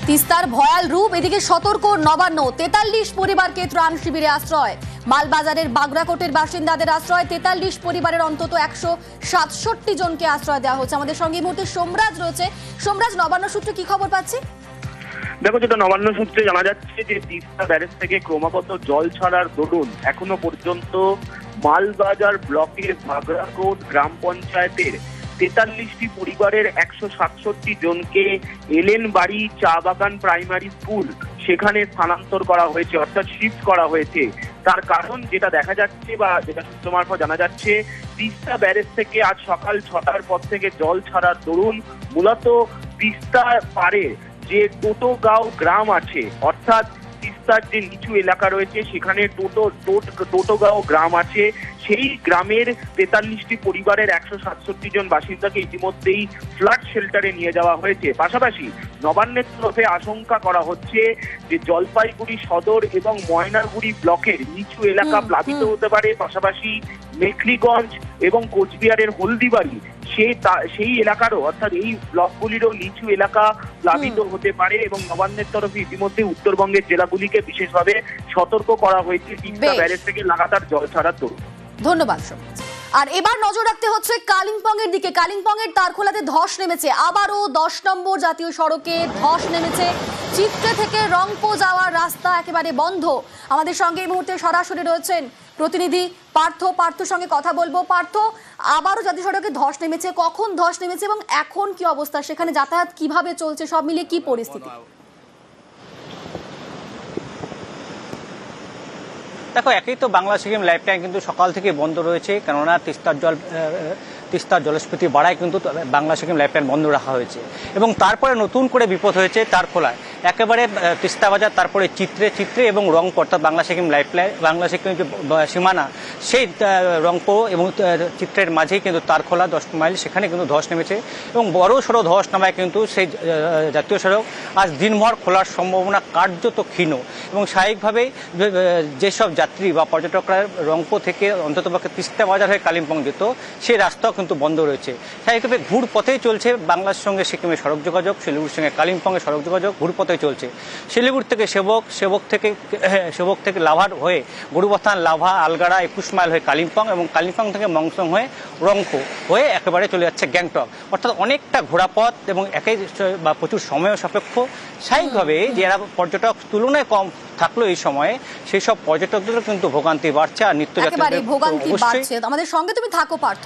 তিস্তার ভয়াল রূপ, এদিকে সতর্ক নবান্ন। 43 পরিবারকে ত্রাণ শিবিরে আশ্রয়। মালবাজারের বাগরাকোটের বাসিন্দাদের আশ্রয় 43 পরিবারের অন্তত 167 জনকে আশ্রয় দেওয়া হচ্ছে। আমাদের সঙ্গে এই মুহূর্তে সোমরাজ রয়েছে। সোমরাজ, নবান্ন সূত্রে কি খবর পাচ্ছি? দেখো, যেটা নবান্ন সূত্রে জানা যাচ্ছে যে তিস্তা ব্যারেজ থেকে ক্রমাগত জল ছাড়ার দরুন এখনো পর্যন্ত মালবাজার ব্লকের বাগরাকোট গ্রাম পঞ্চায়েতের 43টি পরিবারের 167 জনকে এলেন বাড়ি চা বাগান প্রাইমারি স্কুল সেখানে স্থানান্তর করা হয়েছে, অর্থাৎ শিফট করা হয়েছে। তার কারণ যেটা দেখা যাচ্ছে বা যেটা সূত্র মারফত জানা যাচ্ছে, তিস্তা ব্যারেজ থেকে আজ সকাল 6টার পর থেকে জল ছাড়ার দরুন মূলত তিস্তার পারে যে টোটোগাঁও গ্রাম আছে, অর্থাৎ তিস্তার যে নিচু এলাকা রয়েছে সেখানে টোটোগাঁও গ্রাম আছে, সেই গ্রামের 43টি পরিবারের 167 জন বাসিন্দাকে ইতিমধ্যেই ফ্লাড শেল্টারে নিয়ে যাওয়া হয়েছে। পাশাপাশি নবান্নের তরফে আশঙ্কা করা হচ্ছে যে জলপাইগুড়ি সদর এবং ময়নাগুড়ি ব্লকের নিচু এলাকা প্লাবিত হতে পারে। পাশাপাশি মেখলিগঞ্জ এবং কোচবিহারের হলদিবাড়ি সেই এলাকারও, অর্থাৎ এই ব্লকগুলিরও নিচু এলাকা প্লাবিত হতে পারে এবং নবান্নের তরফে ইতিমধ্যে উত্তরবঙ্গের জেলাগুলিকে বিশেষভাবে সতর্ক করা হয়েছে তিস্তা ব্যারেজ থেকে লাগাতার জল ছাড়ার দরুন। ধন্যবাদ। আর এবার নজর রাখতে হচ্ছে কালিম্পং এর দিকে। কালিম্পং এর তারখোলাতে ধস নেমেছে, আবারও 10 নম্বর জাতীয় সড়কে ধস নেমেছে। চিত্রে থেকে রংপো যাওয়ার রাস্তা একেবারে বন্ধ। আমাদের সঙ্গে এই মুহূর্তে সরাসরি রয়েছেন প্রতিনিধি পার্থর সঙ্গে কথা বলবো। পার্থ, আবারও জাতীয় সড়কে ধস নেমেছে, কখন ধস নেমেছে এবং এখন কি অবস্থা, সেখানে যাতায়াত কিভাবে চলছে, সব মিলিয়ে কি পরিস্থিতি? দেখো, একই তো বাংলা সিকিম লাইফলাইন কিন্তু সকাল থেকে বন্ধ রয়েছে, কেননা তিস্তার জলস্ফীতি বাড়ায় কিন্তু বাংলা সিকিম লাইফলাইন বন্ধ রাখা হয়েছে। এবং তারপরে নতুন করে বিপদ হয়েছে তারখোলায়, একেবারে তিস্তা বাজার, তারপরে চিত্রে এবং রংপো, অর্থাৎ বাংলা সিকিম লাইফলাইন, বাংলা সিকিম যে সীমানা, সেই রংপো এবং চিত্রের মাঝেই কিন্তু তারখোলা 10 মাইল, সেখানে কিন্তু ধস নেমেছে এবং বড় সড়ো ধস নামায় কিন্তু সেই জাতীয় সড়ক আজ দিনভর খোলার সম্ভাবনা কার্যত ক্ষীণ। এবং স্বাভাবিকভাবেই যেসব যাত্রী বা পর্যটকরা রংপো থেকে অন্ততপক্ষে তিস্তা বাজার হয়ে কালিম্পং যেত, সেই রাস্তাও কিন্তু বন্ধ রয়েছে। স্বাভাবিকভাবে ঘুরপথেই চলছে বাংলার সঙ্গে সিকিমের সড়ক যোগাযোগ, শিলিগুড়ির সঙ্গে কালিম্পংয়ের সড়ক যোগাযোগ ঘুরপথেই চলছে। শিলিগুড়ি থেকে সেবক থেকে লাভার হয়ে গরুবথান, লাভা, আলগাড়া 21 মাইল হয়ে কালিম্পং এবং কালিম্পং থেকে মংসং হয়ে রংপো হয়ে একেবারে চলে যাচ্ছে গ্যাংটক, অর্থাৎ অনেকটা ঘোরাপথ এবং বা প্রচুর সময় সাপেক্ষ। স্বাভাবিকভাবে যারা পর্যটক তুলনায় কম থাকলো এই সময়ে, সেই সব পর্যটকদেরও কিন্তু ভোগান্তি বাড়ছে আর নিত্যযাত্রীদের ভোগান্তি বাড়ছে। আমাদের সঙ্গে তুমি থাকো পার্থ।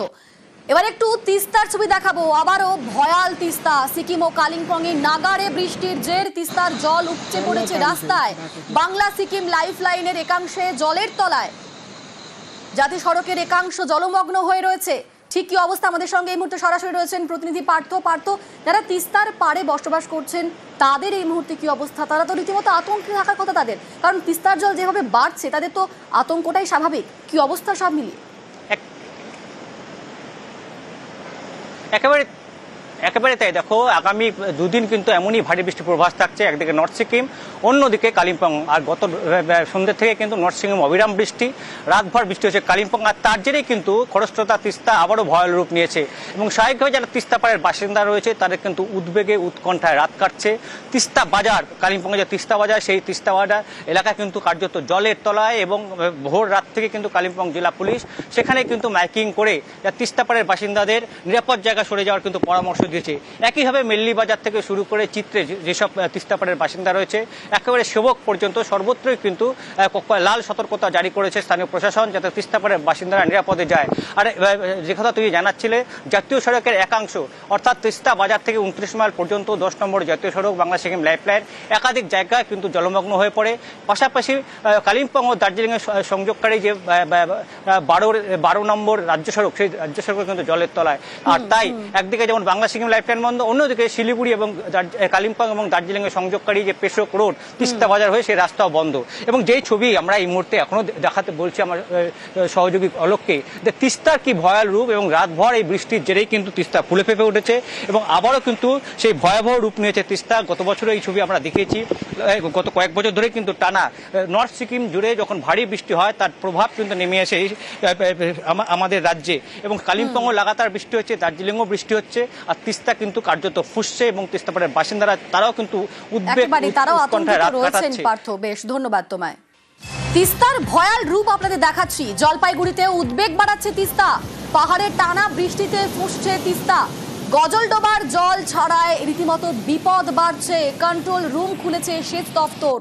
এবার একটু তিস্তার ছবি দেখাবো। আবারও ভয়াল তিস্তা। সিকিম ও কালিম্পং এ নাগাড়ে বৃষ্টির জের তিস্তার জল উপচে পড়েছে রাস্তায়। বাংলা সিকিম লাইফলাইনের একাংশে জলের তলায়, জাতীয় সড়কের একাংশ জলমগ্ন হয়ে রয়েছে। ঠিক কি অবস্থা, আমাদের সঙ্গে এই মুহূর্তে সরাসরি রয়েছেন প্রতিনিধি পার্থ, যারা তিস্তার পাড়ে বসবাস করছেন তাদের এই মুহূর্তে কি অবস্থা? তারা তো রীতিমতো আতঙ্কে থাকার কথা তাদের, কারণ তিস্তার জল যেভাবে বাড়ছে তাদের তো আতঙ্কটাই স্বাভাবিক। কি অবস্থা সব মিলিয়ে? একেবারে তাই। দেখো, আগামী দুদিন কিন্তু এমনই ভারী বৃষ্টির পূর্বাভাস থাকছে, একদিকে নর্থ সিকিম, অন্যদিকে কালিম্পং। আর গত সন্ধ্যে থেকে কিন্তু নর্থ সিকিম অবিরাম বৃষ্টি, রাতভর বৃষ্টি হচ্ছে কালিম্পং। আর তার জেরেই কিন্তু খরস্রোতা তিস্তা আবারও ভয়াল রূপ নিয়েছে এবং স্বাভাবিকভাবে যারা তিস্তা পাড়ের বাসিন্দা রয়েছে তাদের কিন্তু উদ্বেগে উৎকণ্ঠায় রাত কাটছে। তিস্তা বাজার, কালিম্পংয়ে যে তিস্তা বাজার, সেই তিস্তা বাজার এলাকা কিন্তু কার্যত জলের তলায় এবং ভোর রাত থেকে কিন্তু কালিম্পং জেলা পুলিশ সেখানে কিন্তু মাইকিং করে তিস্তা পাড়ের বাসিন্দাদের নিরাপদ জায়গা সরে যাওয়ার কিন্তু পরামর্শ দিয়েছে। একইভাবে মেল্লি বাজার থেকে শুরু করে চিত্রে যেসব তিস্তাপাড়ের বাসিন্দা রয়েছে, একেবারে সেবক পর্যন্ত সর্বত্রই কিন্তু লাল সতর্কতা জারি করেছে স্থানীয় প্রশাসন, যাতে তিস্তাপাড়ের বাসিন্দারা নিরাপদে যায়। আর যে কথা তুমি জানাচ্ছিলে, জাতীয় সড়কের একাংশ, অর্থাৎ তিস্তা বাজার থেকে 29 মাইল পর্যন্ত 10 নম্বর জাতীয় সড়ক বাংলা সিকিম লাইফলাইন একাধিক জায়গায় কিন্তু জলমগ্ন হয়ে পড়ে। পাশাপাশি কালিম্পং ও দার্জিলিংয়ের সংযোগকারী যে 12 নম্বর রাজ্য সড়ক, সেই রাজ্য সড়ক কিন্তু জলের তলায়। আর তাই একদিকে যেমন বাংলা সিকিম লাইফলাইন বন্ধ, অন্যদিকে শিলিগুড়ি এবং কালিম্পং এবং দার্জিলিংয়ের সংযোগকারী যে পেশোক রোড তিস্তা বাজার হয়ে সেই রাস্তাও বন্ধ। এবং যেই ছবি আমরা এই মুহূর্তে এখনো দেখাতে বলছি আমার সহযোগী অলোককে, যে তিস্তার কি ভয়াল রূপ এবং রাতভর এই বৃষ্টির জেরেই কিন্তু তিস্তা ফুলে ফেঁপে উঠেছে এবং আবারও কিন্তু সেই ভয়াবহ রূপ নিয়েছে তিস্তা। গত বছরও এই ছবি আমরা দেখিয়েছি, গত কয়েক বছর ধরে কিন্তু টানা নর্থ সিকিম জুড়ে যখন ভারী বৃষ্টি হয় তার প্রভাব কিন্তু নেমে আসে আমাদের রাজ্যে এবং কালিম্পংও লাগাতার বৃষ্টি হচ্ছে, দার্জিলিংও বৃষ্টি হচ্ছে। আর তিস্তা কিন্তু কার্যত ফুসছে এবং তিস্তা পাড়ের বাসিন্দারা তারাও কিন্তু উদ্বেগ তারাও উৎকণ্ঠায় রাত রয়েছেন। কাটাচ্ছে। পার্থ, বেশ ধন্যবাদ তোমায়। তিস্তার ভয়াল রূপ আপনাদের দেখাচ্ছি। জলপাইগুড়িতে উদ্বেগ বাড়াচ্ছে তিস্তা, পাহাড়ের টানা বৃষ্টিতে ফুসছে তিস্তা, গজলডোবার জল ছাড়ায় রীতিমতো বিপদ বাড়ছে। কন্ট্রোল রুম খুলেছে সেচ দপ্তর,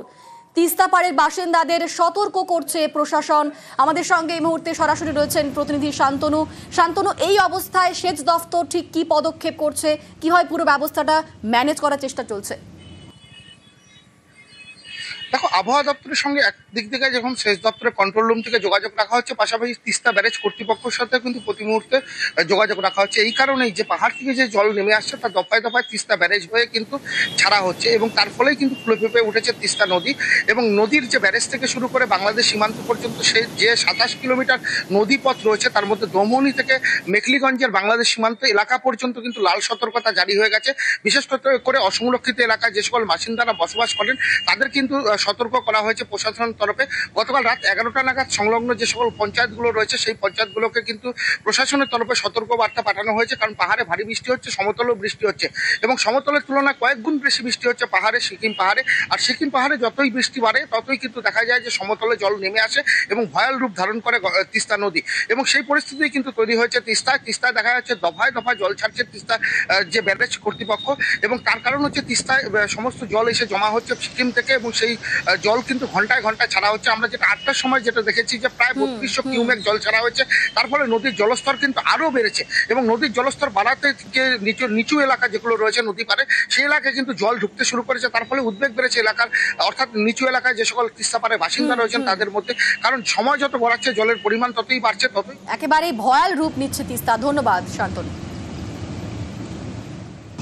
তিস্তা পাড়ের বাসিন্দাদের সতর্ক করছে প্রশাসন। আমাদের সঙ্গে এই মুহূর্তে সরাসরি রয়েছেন প্রতিনিধি শান্তনু। শান্তনু, এই অবস্থায় সেচ দপ্তর ঠিক কি পদক্ষেপ করছে, কি হয় পুরো ব্যবস্থাটা ম্যানেজ করার চেষ্টা চলছে? দেখো, আবহাওয়া দপ্তরের সঙ্গে একদিক থেকে যখন সেচ দপ্তরের কন্ট্রোল রুম থেকে যোগাযোগ রাখা হচ্ছে, পাশাপাশি তিস্তা ব্যারেজ কর্তৃপক্ষের সাথে কিন্তু প্রতি মুহূর্তে যোগাযোগ রাখা হচ্ছে। এই কারণেই যে পাহাড় থেকে যে জল নেমে আসছে তা দফায় দফায় তিস্তা ব্যারেজ হয়ে কিন্তু ছাড়া হচ্ছে এবং তার ফলেই কিন্তু ফুলে ফেঁপে উঠেছে তিস্তা নদী। এবং নদীর যে ব্যারেজ থেকে শুরু করে বাংলাদেশ সীমান্ত পর্যন্ত সে যে 27 কিলোমিটার নদীপথ রয়েছে তার মধ্যে দমনি থেকে মেখলিগঞ্জের বাংলাদেশ সীমান্ত এলাকা পর্যন্ত কিন্তু লাল সতর্কতা জারি হয়ে গেছে। বিশেষ করে অসংরক্ষিত এলাকায় যে সকল বাসিন্দারা বসবাস করেন তাদের কিন্তু সতর্ক করা হয়েছে প্রশাসনের তরফে। গতকাল রাত 11টা নাগাদ সংলগ্ন যে সকল পঞ্চায়েতগুলো রয়েছে সেই পঞ্চায়েতগুলোকে কিন্তু প্রশাসনের তরফে সতর্ক বার্তা পাঠানো হয়েছে, কারণ পাহাড়ে ভারী বৃষ্টি হচ্ছে, সমতলেও বৃষ্টি হচ্ছে এবং সমতলের তুলনায় কয়েক গুণ বেশি বৃষ্টি হচ্ছে পাহাড়ে, সিকিম পাহাড়ে। আর সিকিম পাহাড়ে যতই বৃষ্টি বাড়ে ততই কিন্তু দেখা যায় যে সমতলে জল নেমে আসে এবং ভয়াল রূপ ধারণ করে তিস্তা নদী। এবং সেই পরিস্থিতি কিন্তু তৈরি হয়েছে তিস্তায় দেখা যাচ্ছে দফায় দফায় জল ছাড়ছে তিস্তা যে ব্যারেজ কর্তৃপক্ষ, এবং তার কারণ হচ্ছে তিস্তায় সমস্ত জল এসে জমা হচ্ছে সিকিম থেকে এবং সেই জল কিন্তু ঘন্টায় ঘন্টায় ছাড়া হচ্ছে। আমরা যেটা 8টার সময় যেটা দেখেছি যে প্রায় 3200 কিউমেক জল ছাড়া হয়েছে, তার ফলে নদীর জলস্তর কিন্তু আরও বেড়েছে এবং নদীর জলস্তর বাড়াতে যে নিচু এলাকা যেগুলো রয়েছে নদী পারে সেই এলাকায় কিন্তু জল ঢুকতে শুরু করেছে। তার ফলে উদ্বেগ বেড়েছে এলাকার, অর্থাৎ নিচু এলাকায় যে সকল তিস্তা পাড়ে বাসিন্দা রয়েছেন তাদের মধ্যে, কারণ সময় যত বাড়াচ্ছে জলের পরিমাণ ততই বাড়ছে, ততই একেবারে ভয়াল রূপ নিচ্ছে তিস্তা। ধন্যবাদ শান্তনু।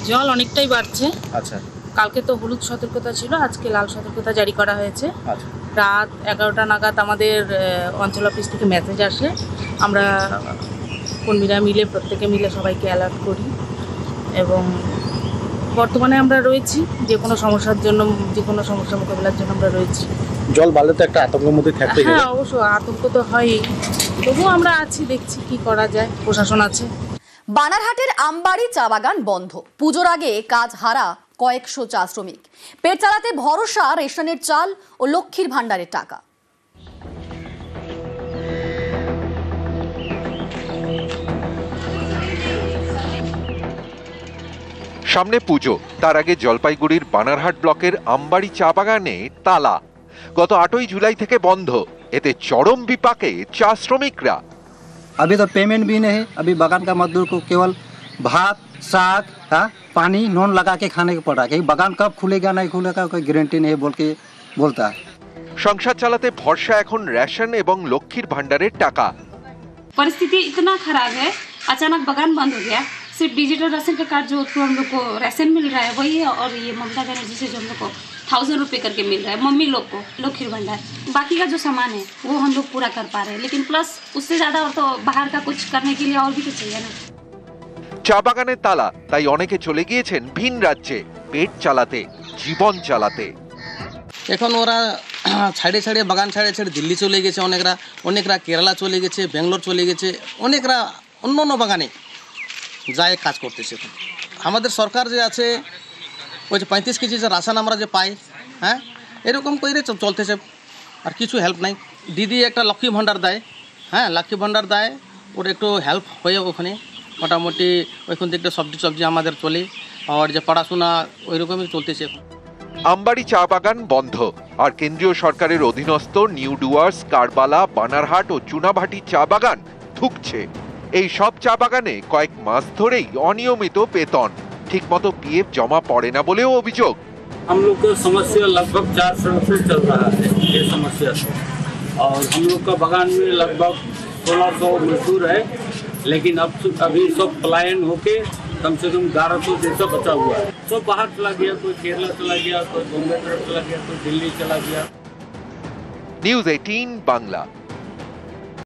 জল অনেকটাই বাড়ছে। আচ্ছা কালকে তো হলুদ সতর্কতা ছিল, আজকে লাল সতর্কতা জারি করা হয়েছে। আচ্ছা রাত 11টা নাগাদ আমাদের অঞ্চল অফিস থেকে মেসেজ আসে, আমরা কর্মীরা মিলে প্রত্যেকে মিলে সবাইকে অ্যালার্ট করি এবং বর্তমানে আমরা রয়েছি যে কোনো সমস্যার জন্য, যে কোনো সমস্যা মোকাবিলার জন্য আমরা রয়েছি। জল বাড়লে তো একটা আতঙ্কের মধ্যে থাকতে হ্যাঁ অবশ্যই আতঙ্ক তো হয়ই, তবুও আমরা আছি, দেখছি কি করা যায়, প্রশাসন আছে। বানারহাটের আমবাড়ি চা বাগান বন্ধ, পুজোর আগে কাজ হারা কয়েকশো চা শ্রমিক। পেট চালাতে ভরসা রেশনের চাল ও লক্ষ্মীর ভাণ্ডারের টাকা। সামনে পুজো, তার আগে জলপাইগুড়ির বানারহাট ব্লকের আমবাড়ি চা বাগানে তালা। গত 8ই জুলাই থেকে বন্ধ, এতে চরম বিপাকে চা শ্রমিকরা। अभी तो पेमेंट भी नहीं है। अभी बागान का मजदूर को केवल भात साग पानी नून लगा के खाने को पड़ा है। बागान कब खुलेगा नहीं खुलेगा कोई गारंटी नहीं बोल के बोलता है। সংসার চালাতে ভরসা এখন রেশন এবং লক্ষ্মীর ভাণ্ডারের টাকা। परिस्थिति इतना खराब है, अचानक बागान बंद हो गया। सिर्फ डिजिटल राशन का कार्ड जो हम लोग को राशन मिल रहा है वही है, और ये ममता बनर्जी से जो हम लोग को 1000 रुपये करके मिल रहा है मम्मी लोग को, लक्ष्मी भंडार। बाकी का जो सामान है वो हम लोग पूरा कर पा रहे हैं, लेकिन प्लस उससे ज़्यादा और तो बाहर का कुछ करने के लिए और भी तो चाहिए ना। চা বাগানের তালা, তাই অনেকে চলে গিয়েছেন ভিন রাজ্যে পেট চালাতে, জীবন চালাতে। এখন ওরা ছাড়ে ছাড়ে বাগান ছাড়ে ছাড়ে দিল্লি চলে গেছে, অনেকরা কেরালা চলে গেছে, ব্যাঙ্গালোর চলে গেছে, অনেকরা অন্য অন্য বাগানে যায় কাজ করতেছে। আমাদের সরকার যে আছে ওই যে 35 কেজি যে রাশন আমরা যে পাই, হ্যাঁ এরকম করে চলতেছে, আর কিছু হেল্প নাই। দিদি একটা লক্ষ্মী ভাণ্ডার দেয়, হ্যাঁ লক্ষ্মী ভাণ্ডার দেয়, ওর একটু হেল্প হয়ে ওখানে মোটামুটি ওইখান থেকে সবজি আমাদের চলে, আর যে পড়াশোনা ওই রকমই চলতেছে এখন। আমবাড়ি চা বাগান বন্ধ, আর কেন্দ্রীয় সরকারের অধীনস্থ নিউ ডুয়ার্স, কারবালা, বানারহাট ও চুনাভাটি চা বাগান থুকছে। এই সব চা বাগানে কয়েক মাস ধরেই অনিয়মিত বেতন, ঠিকমতো পিএফ জমা পড়ে না বলেও অভিযোগ। हम लोग का समस्या लगभग 4 साल से चल रहा है ये समस्या, और हम लोग का बागान में लगभग 1600 मजदूर है, लेकिन अब अभी सब पलायन होके कम से कम 1100 जैसा बचा हुआ है। सब बाहर चला गया, कोई केरला चला गया, कोई बॉम्बे तरफ चला गया, कोई दिल्ली चला गया। নিউজ 18 বাংলা।